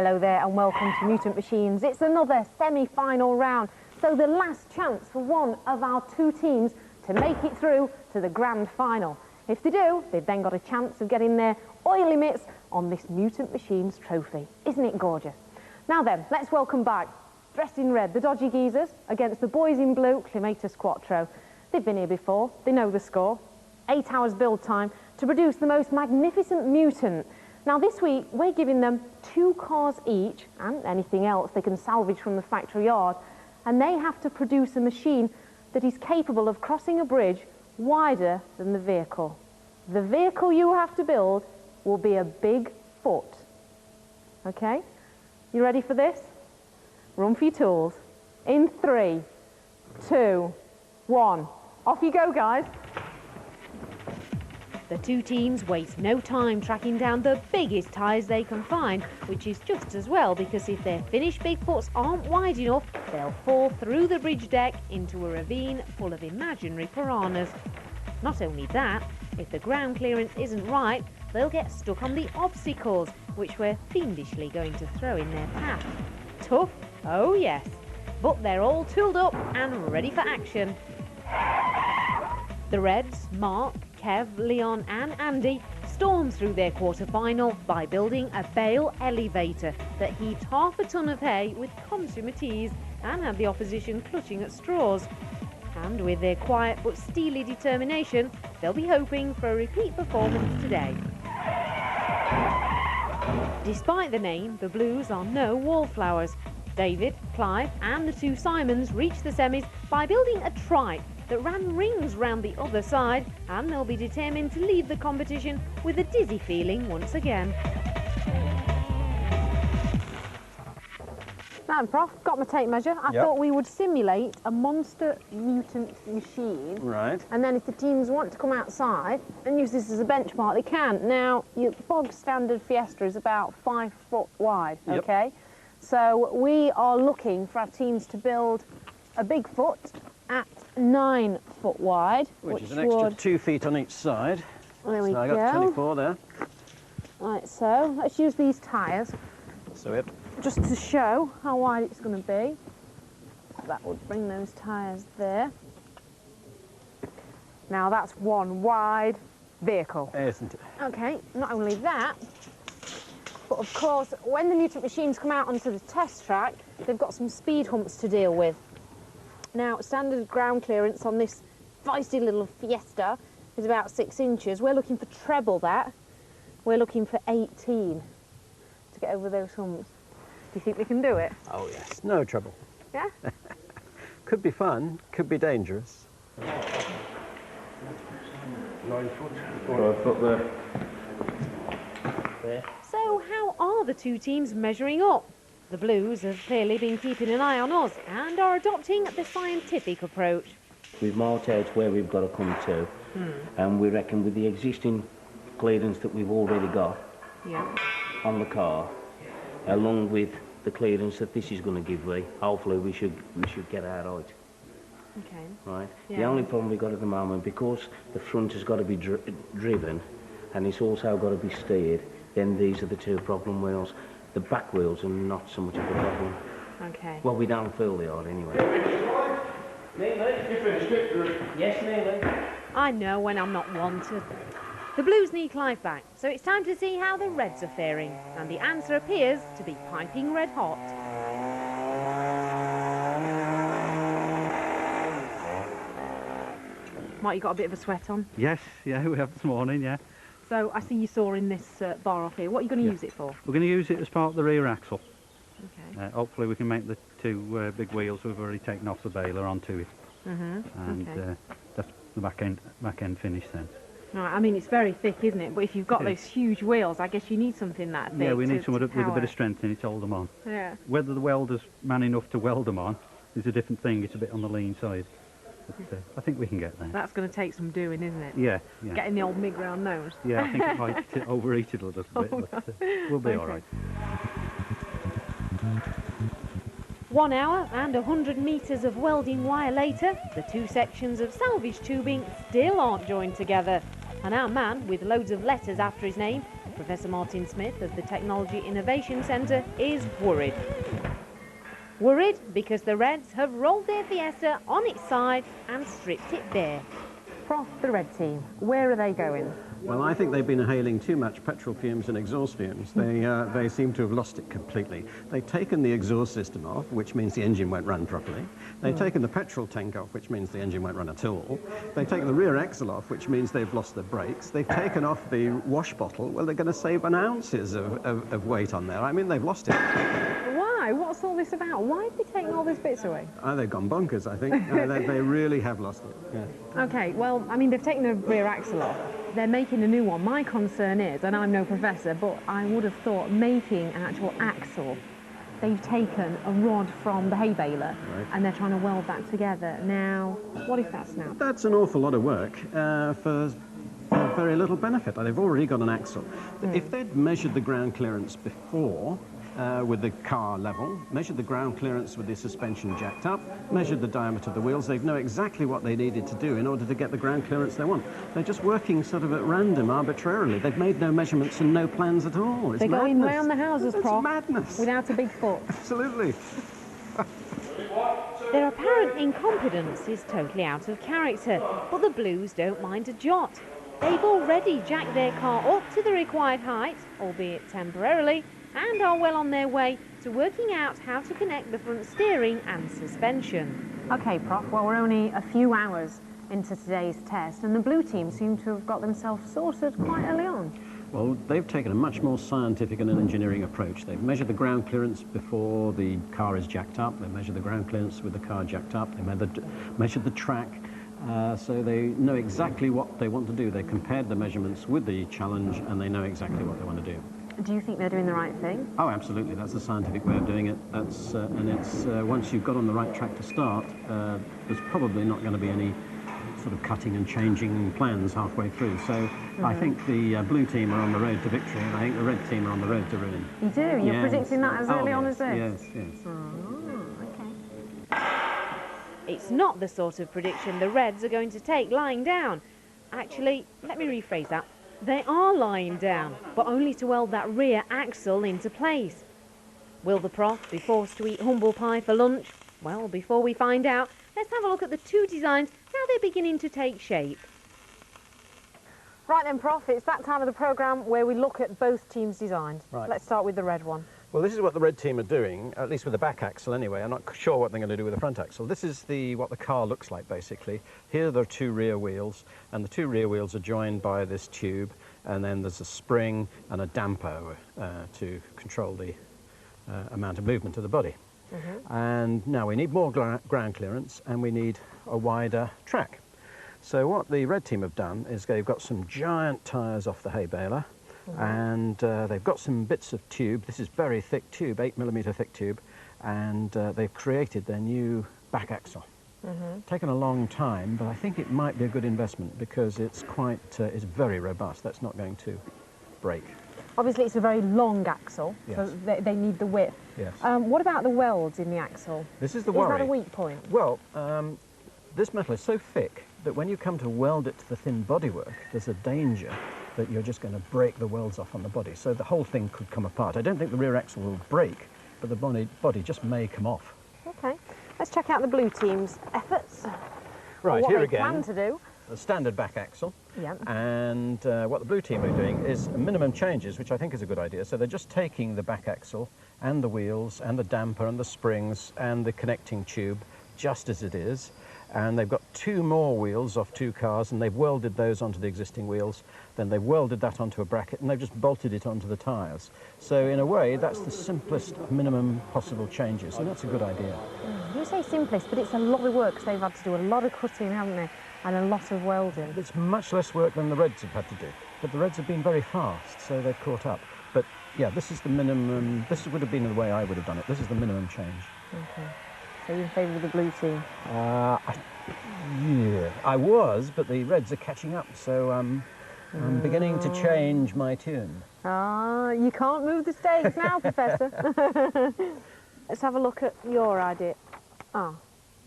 Hello there and welcome to Mutant Machines. It's another semi-final round, so the last chance for one of our two teams to make it through to the grand final. If they do, they've then got a chance of getting their oily mitts on this Mutant Machines trophy. Isn't it gorgeous? Now then, let's welcome back, dressed in red, the Dodgy Geezers against the boys in blue, Clematis, Quatro. They've been here before, they know the score. 8 hours build time to produce the most magnificent mutant. Now this week, we're giving them 2 cars each, and anything else they can salvage from the factory yard, and they have to produce a machine that is capable of crossing a bridge wider than the vehicle. The vehicle you have to build will be a big foot. Okay? You ready for this? Run for your tools. In 3, 2, 1. Off you go, guys. The two teams waste no time tracking down the biggest tyres they can find, which is just as well because if their finished Bigfoots aren't wide enough, they'll fall through the bridge deck into a ravine full of imaginary piranhas. Not only that, if the ground clearance isn't right, they'll get stuck on the obstacles, which we're fiendishly going to throw in their path. Tough? Oh yes. But they're all tooled up and ready for action. The Reds, Mark, Kev, Leon and Andy storm through their quarter-final by building a bale elevator that heaved half a ton of hay with consummate ease and had the opposition clutching at straws. And with their quiet but steely determination, they'll be hoping for a repeat performance today. Despite the name, the Blues are no wallflowers. David, Clive and the 2 Simons reached the semis by building a trike that ran rings round the other side, and they'll be determined to leave the competition with a dizzy feeling once again. Now, Prof, got my tape measure. I thought we would simulate a monster mutant machine. Right. And then if the teams want to come outside and use this as a benchmark, they can. Now, your bog standard Fiesta is about 5 foot wide, okay? So we are looking for our teams to build a Bigfoot at 9 foot wide, which is an extra 2 feet on each side. There we go. I got 24 there. Right, so let's use these tyres. So just to show how wide it's going to be. That would bring those tyres there. Now that's one wide vehicle. Isn't it? Okay, not only that, but of course, when the Mutant Machines come out onto the test track, they've got some speed humps to deal with. Now, standard ground clearance on this feisty little Fiesta is about 6 inches. We're looking for treble that. We're looking for 18 to get over those humps. Do you think we can do it? Oh, yes. No trouble. Yeah? Could be fun, could be dangerous. 9 foot. 5 foot there. So, how are the two teams measuring up? The Blues have clearly been keeping an eye on us and are adopting the scientific approach. We've marked out where we've got to come to, and we reckon with the existing clearance that we've already got on the car, along with the clearance that this is going to give me, hopefully we should get our right. Okay. Right. Yeah. The only problem we've got at the moment, because the front has got to be driven, and it's also got to be steered, then these are the 2 problem wheels. The back wheels are not so much of a problem. Okay. Well, we don't feel they are anyway. Yes, Neely. I know when I'm not wanted. The Blues need Clive back, so it's time to see how the Reds are faring, and the answer appears to be piping red hot. Mark, you got a bit of a sweat on? Yes, yeah, we have this morning, yeah. So I see you sawing this bar off here. What are you going to use it for? We're going to use it as part of the rear axle. Okay. Hopefully we can make the 2 big wheels we've already taken off the baler onto it. And that's the back end finish then. Right, I mean, it's very thick, isn't it? But if you've got those huge wheels, I guess you need something that thick. Yeah, we need someone with a bit of strength in it to hold them on. Yeah. Whether the welder's man enough to weld them on is a different thing. It's a bit on the lean side. But I think we can get there. That's going to take some doing, isn't it? Yeah. Getting the old MIG round nose. Yeah, I think it might overheat it a little bit, but we'll be all right. 1 hour and 100 metres of welding wire later, the 2 sections of salvage tubing still aren't joined together. And our man, with loads of letters after his name, Professor Martin Smith of the Technology Innovation Centre is worried. Worried because the Reds have rolled their Fiesta on its side and stripped it bare. Prof, the red team, where are they going? Well, I think they've been inhaling too much petrol fumes and exhaust fumes. They seem to have lost it completely. They've taken the exhaust system off, which means the engine won't run properly. They've taken the petrol tank off, which means the engine won't run at all. They've taken the rear axle off, which means they've lost their brakes. They've taken off the wash bottle. Well, they're going to save an ounces of weight on there. I mean, they've lost it. Why? What's all this about? Why have they taken all these bits away? Oh, they've gone bonkers, I think. They really have lost it. Yeah. OK, well, I mean, they've taken the rear axle off. They're making a new one. My concern is, and I'm no professor, but I would have thought making an actual axle, they've taken a rod from the hay baler, right, and they're trying to weld that together. Now, what if that's now? That's an awful lot of work for very little benefit. They've already got an axle. If they'd measured the ground clearance before, with the car level, measured the ground clearance with the suspension jacked up, measured the diameter of the wheels, they'd know exactly what they needed to do in order to get the ground clearance they want. They're just working sort of at random, arbitrarily. They've made no measurements and no plans at all. It's They're madness. going round the houses, Prof. It's madness. Without a big foot. Absolutely. Their apparent incompetence is totally out of character, but the Blues don't mind a jot. They've already jacked their car up to the required height, albeit temporarily, and are well on their way to working out how to connect the front steering and suspension. OK, Prof, well, we're only a few hours into today's test, and the blue team seem to have got themselves sorted quite early on. Well, they've taken a much more scientific and an engineering approach. They've measured the ground clearance before the car is jacked up. They measured the ground clearance with the car jacked up. They measured the track. So they know exactly what they want to do. They compared the measurements with the challenge, and they know exactly what they want to do. Do you think they're doing the right thing? Oh, absolutely. That's the scientific way of doing it. That's and it's once you've got on the right track to start, there's probably not going to be any sort of cutting and changing plans halfway through. So I think the blue team are on the road to victory, and I think the red team are on the road to ruin. You do? You're predicting that as early on as this? Yes, yes. Oh, OK. It's not the sort of prediction the Reds are going to take lying down. Actually, let me rephrase that. They are lying down, but only to weld that rear axle into place. Will the Prof be forced to eat humble pie for lunch? Well, before we find out, let's have a look at the two designs, how they're beginning to take shape. Right then, Prof, it's that time of the programme where we look at both teams' designs. Right. Let's start with the red one. Well, this is what the red team are doing, at least with the back axle anyway. I'm not sure what they're going to do with the front axle. This is what the car looks like, basically. Here there are two rear wheels, and the two rear wheels are joined by this tube, and then there's a spring and a damper to control the amount of movement of the body. And now we need more ground clearance, and we need a wider track. So what the red team have done is they've got some giant tyres off the hay baler, and they've got some bits of tube. This is very thick tube, 8mm thick tube, and they've created their new back axle. Taken a long time, but I think it might be a good investment because it's quite, it's very robust. That's not going to break. Obviously, it's a very long axle, Yes. so they need the width. Yes. What about the welds in the axle? This is the worry. Is that a weak point? Well, this metal is so thick that when you come to weld it to the thin bodywork, there's a danger that you're just going to break the welds off on the body. So the whole thing could come apart. I don't think the rear axle will break, but the body just may come off. OK. Let's check out the blue team's efforts. Right, what here they again, plan to do. a standard back axle. Yeah. And what the blue team are doing is minimum changes, which I think is a good idea. So they're just taking the back axle and the wheels and the damper and the springs and the connecting tube just as it is. And they've got two more wheels off two cars, and they've welded those onto the existing wheels. Then they've welded that onto a bracket, and they've just bolted it onto the tyres. So in a way, that's the simplest minimum possible changes, and that's a good idea. You say simplest, but it's a lot of work, because they've had to do a lot of cutting, haven't they? And a lot of welding. It's much less work than the Reds have had to do, but the Reds have been very fast, so they've caught up. But yeah, this is the minimum, this would have been the way I would have done it. This is the minimum change. Okay. So you're in favour of the blue team? Yeah, I was, but the Reds are catching up, so I'm beginning to change my tune. Ah, you can't move the stakes now, Professor. Let's have a look at your idea. Ah,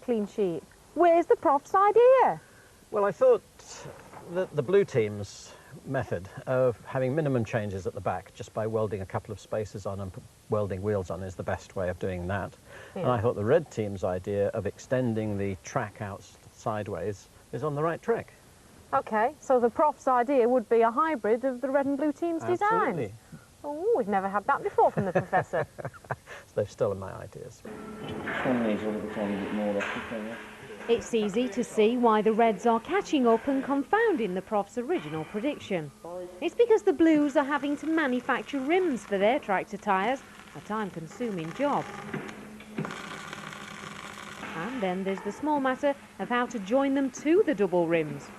clean sheet. Where's the Prof's idea? Well, I thought that the blue teams method of having minimum changes at the back just by welding a couple of spacers on and welding wheels on is the best way of doing that. Yeah. And I thought the red team's idea of extending the track out sideways is on the right track. Okay, so the prof's idea would be a hybrid of the red and blue team's Absolutely. designs. Oh, we've never had that before from the professor. So they've stolen my ideas. Some needs a little tiny bit more off, It's easy to see why the Reds are catching up and confounding the prof's original prediction. It's because the Blues are having to manufacture rims for their tractor tyres, a time-consuming job. And then there's the small matter of how to join them to the double rims.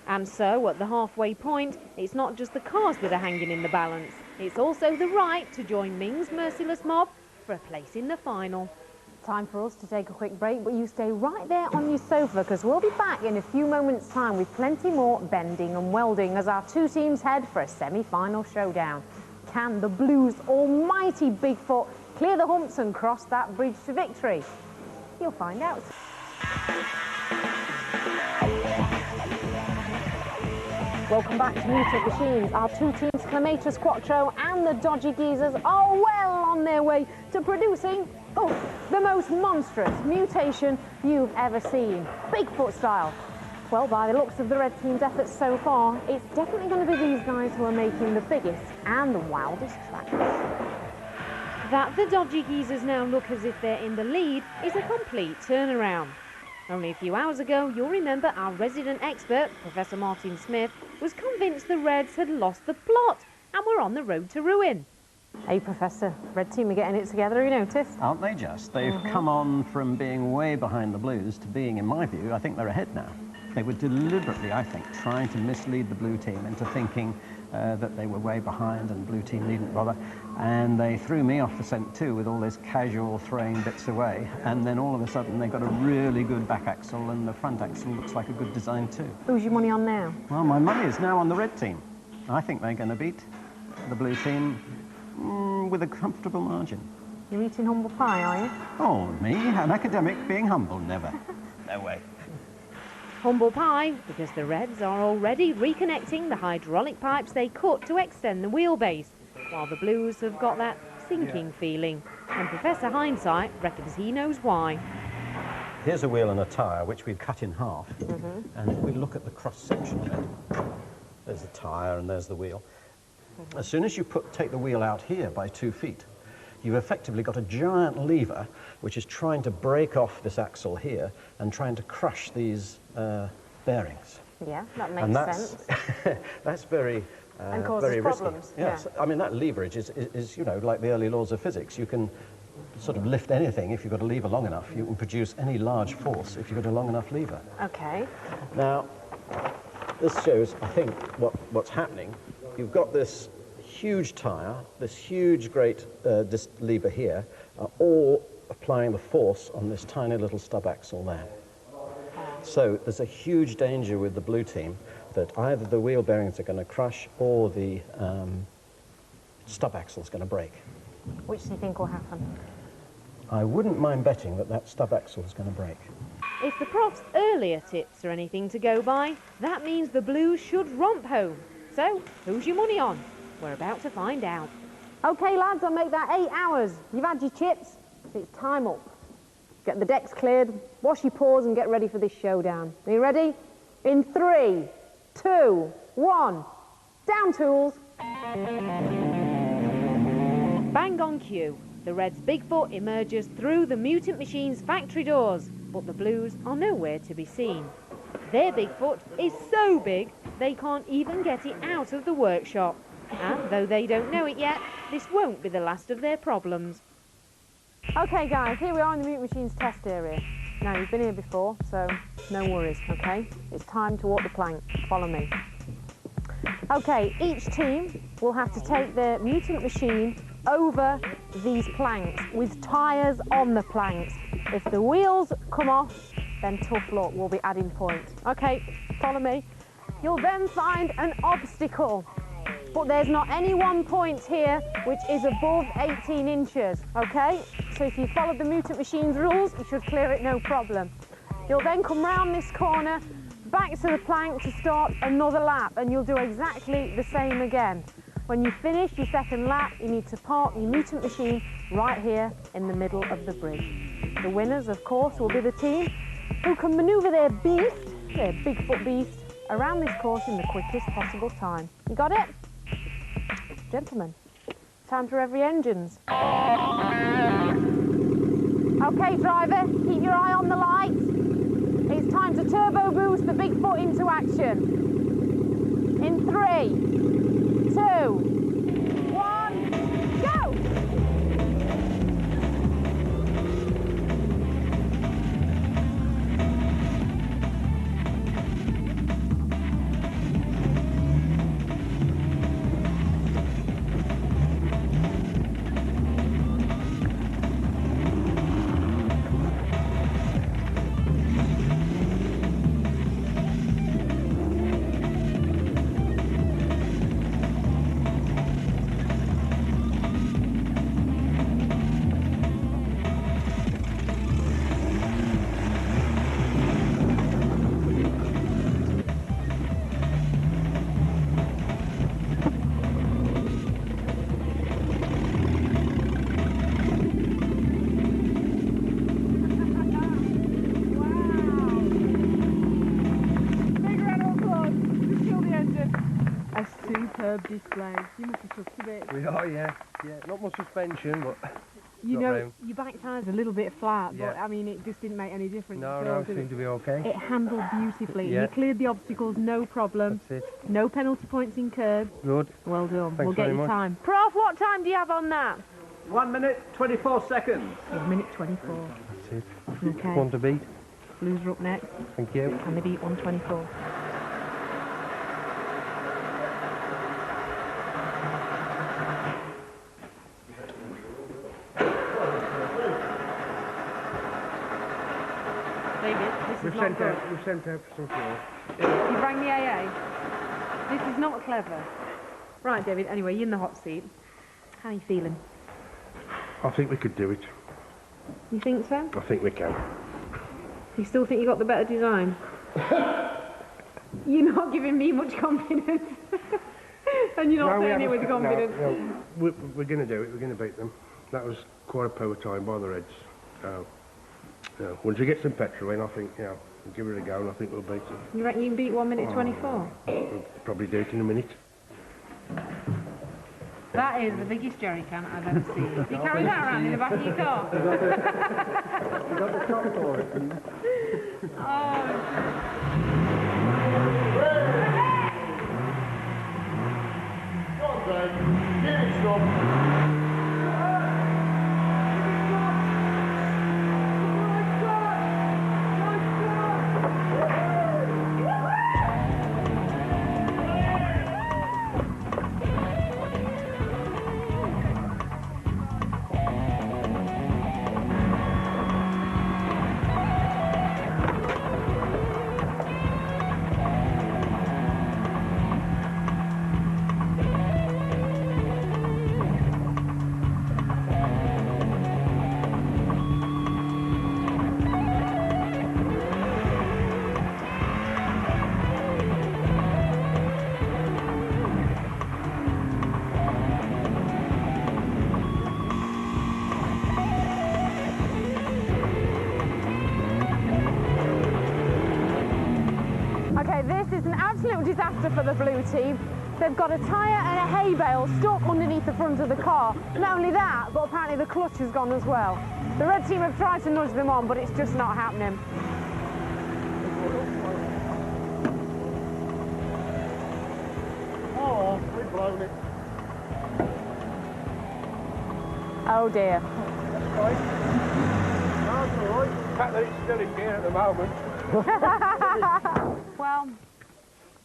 And so, at the halfway point, it's not just the cars that are hanging in the balance. It's also the right to join Ming's merciless mob for a place in the final. Time for us to take a quick break, but you stay right there on your sofa because we'll be back in a few moments' time with plenty more bending and welding as our two teams head for a semi-final showdown. Can the Blues' almighty Bigfoot clear the humps and cross that bridge to victory? You'll find out. Welcome back to Mutant Machines. Our two teams, Clematis, Quatro and the Dodgy Geezers, are well on their way to producing the most monstrous mutation you've ever seen, Bigfoot style. Well, by the looks of the red team's efforts so far, it's definitely going to be these guys who are making the biggest and the wildest tracks. That the Dodgy Geezers now look as if they're in the lead is a complete turnaround. Only a few hours ago, you'll remember our resident expert, Professor Martin Smith, was convinced the Reds had lost the plot and were on the road to ruin. Hey, Professor, red team are getting it together, you noticed? Aren't they just? They've come on from being way behind the Blues to being, in my view, I think they're ahead now. They were deliberately, I think, trying to mislead the blue team into thinking that they were way behind and blue team needn't bother. And they threw me off the scent too with all this casual throwing bits away. And then all of a sudden they got a really good back axle and the front axle looks like a good design too. Who's your money on now? Well, my money is now on the red team. I think they're going to beat the blue team with a comfortable margin. You're eating humble pie, are you? Oh, me? An academic being humble? Never. No way. Humble pie, because the Reds are already reconnecting the hydraulic pipes they cut to extend the wheelbase, while the Blues have got that sinking feeling. And Professor Hindsight reckons he knows why. Here's a wheel and a tyre, which we've cut in half. And if we look at the cross-section of it, there's the tyre and there's the wheel. As soon as you take the wheel out here by 2 feet, you've effectively got a giant lever which is trying to break off this axle here and trying to crush these bearings. Yeah, that makes sense. That's very and causes very risky. problems. Yes, yeah. I mean that leverage is, you know, like the early laws of physics. You can sort of lift anything if you've got a lever long enough. You can produce any large force if you've got a long enough lever. Okay. Now, this shows, I think, what's happening. You've got this huge tyre, this huge great this lever here, all applying the force on this tiny little stub axle there. So there's a huge danger with the blue team that either the wheel bearings are going to crush or the stub axle is going to break. Which do you think will happen? I wouldn't mind betting that that stub axle is going to break. If the Prof's earlier tips are anything to go by, that means the Blues should romp home. So, who's your money on? We're about to find out. OK, lads, I'll make that 8 hours. You've had your chips. It's time up. Get the decks cleared, wash your paws and get ready for this showdown. Are you ready? In 3, 2, 1. Down tools. Bang on cue. The Reds' Bigfoot emerges through the Mutant Machine's factory doors, but the Blues are nowhere to be seen. Their Bigfoot is so big they can't even get it out of the workshop. And though they don't know it yet, this won't be the last of their problems. OK guys, here we are in the Mutant Machine's test area. Now you've been here before, so no worries, OK? It's time to walk the plank. Follow me. OK, each team will have to take their Mutant Machine over these planks with tyres on the planks. If the wheels come off, then tough luck, we'll be adding points. OK, follow me. You'll then find an obstacle. But there's not any 1 point here which is above 18 inches, OK? So if you follow the Mutant Machine's rules, you should clear it no problem. You'll then come round this corner, back to the plank to start another lap, and you'll do exactly the same again. When you finish your second lap, you need to park your mutant machine right here in the middle of the bridge. The winners, of course, will be the team who can manoeuvre their beast, their Bigfoot beast, around this course in the quickest possible time. You got it? Gentlemen, time for every engines. Okay, driver, keep your eye on the lights. It's time to turbo boost the Bigfoot into action. In 3, 2, 1, go! Display. You must have trusted it. We are, yeah. Not much suspension, but you know, your back tyre's a little bit flat, but I mean, it just didn't make any difference. No, it seemed to be okay. It handled beautifully. You cleared the obstacles, no problem. That's it. No penalty points incurred. Good. Well done. Thanks we'll get very you much. time. Prof, what time do you have on that? 1 minute, 24 seconds. 1 minute 24. That's it. Okay. One to beat. Blues are up next, Thank you. and they beat 124. We've sent out for some fuel. You rang the AA? This is not clever. Right, David, anyway, you're in the hot seat. How are you feeling? I think we could do it. You think so? I think we can. You still think you got the better design? You're not giving me much confidence. And you're not saying it with confidence. No, we're going to do it. We're going to beat them. That was quite a poor time by the Reds. Once we get some petrol in, I think, we'll give it a go, and I think we'll beat them. You reckon you can beat 1 minute 24? We'll probably do it in a minute. That is the biggest jerry can I've ever seen. Do you carry that around in the back of your car? You got the top for it? Disaster for the blue team. They've got a tyre and a hay bale stuck underneath the front of the car. Not only that, but apparently the clutch has gone as well. The red team have tried to nudge them on, but it's just not happening. Oh, we've blown it. Oh dear. That's right. That's all right. The fact that it's still in gear at the moment. Well,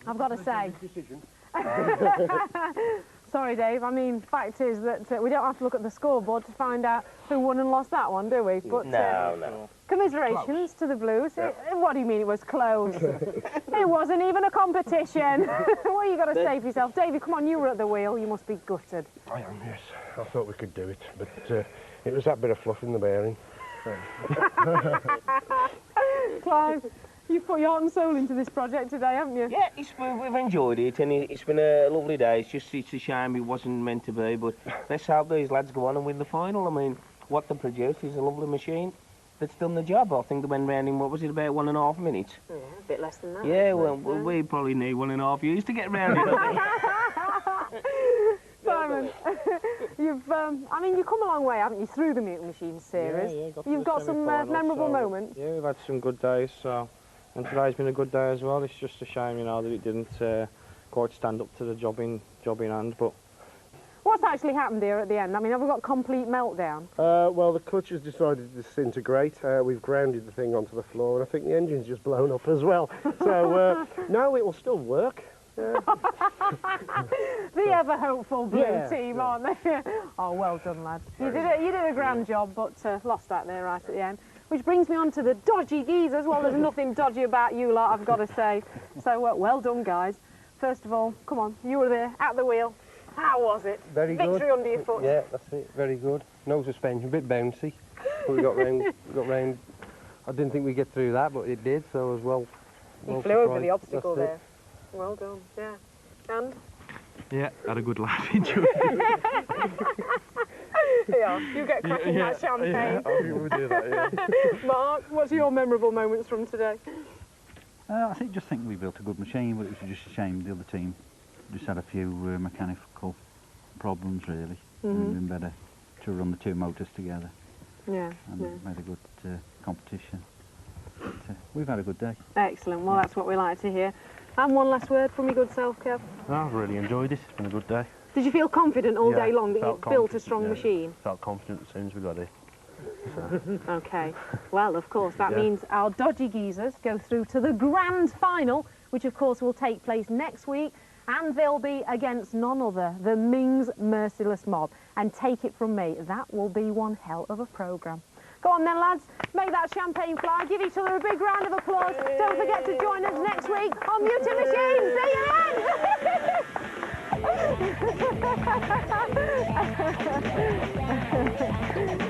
I've got to say. Sorry, Dave. I mean, fact is that we don't have to look at the scoreboard to find out who won and lost that one, do we? But, No. Commiserations to the Blues. Yeah. What do you mean it was close? It wasn't even a competition. What have you got to say for yourself? David, come on, you were at the wheel. You must be gutted. I am, yes. I thought we could do it, but it was that bit of fluff in the bearing. Clive, You've put your heart and soul into this project today, haven't you? Yeah, we've enjoyed it, and it's been a lovely day. It's a shame it wasn't meant to be, but let's hope these lads go on and win the final. I mean, what they produced is a lovely machine that's done the job. I think they went round in, what was it, about 1.5 minutes? Yeah, a bit less than that. Yeah, well, we probably need 1.5 years to get round it. Simon, I mean, you've come a long way, haven't you, through the Mutant Machines series? Yeah, You've got some memorable moments. Yeah, we've had some good days, so... And today's been a good day as well. It's just a shame, you know, that it didn't quite stand up to the job in hand, but... What's actually happened here at the end? I mean, have we got complete meltdown? Well, the clutch has decided to disintegrate. We've grounded the thing onto the floor, and I think the engine's just blown up as well. So, no, it will still work. The ever hopeful blue team, aren't they? Oh, well done, lads. You did a grand job, but lost that there right at the end. Which brings me on to the dodgy geezers. Well, there's nothing dodgy about you lot, I've got to say. So, well done, guys. First of all, come on, you were there, at the wheel. How was it? Very good. Victory under your foot. Yeah, that's it. Very good. No suspension, a bit bouncy. But we got round. I didn't think we'd get through that, but it did, so I was well You flew over the obstacle there. Well done, yeah. And? Yeah, had a good laugh, enjoyed it. Yeah, you get cracking that champagne. Yeah, we'll do that, yeah. Mark, what's your memorable moments from today? I think we built a good machine, but it was just a shame the other team just had a few mechanical problems, really. It would have been better to run the two motors together. Yeah. And made a good competition. But, we've had a good day. Excellent, well that's what we like to hear. And one last word from your good self, Kev. No, I've really enjoyed it. It's been a good day. Did you feel confident all day long that you've built a strong machine? Felt confident as soon as we got here. Okay, well, of course, that means our dodgy geezers go through to the grand final, which, of course, will take place next week, and they'll be against none other, the Ming's Merciless Mob. And take it from me, that will be one hell of a programme. Go on then, lads, make that champagne fly, give each other a big round of applause. Don't forget to join us next week on Mutant Machines. See you then!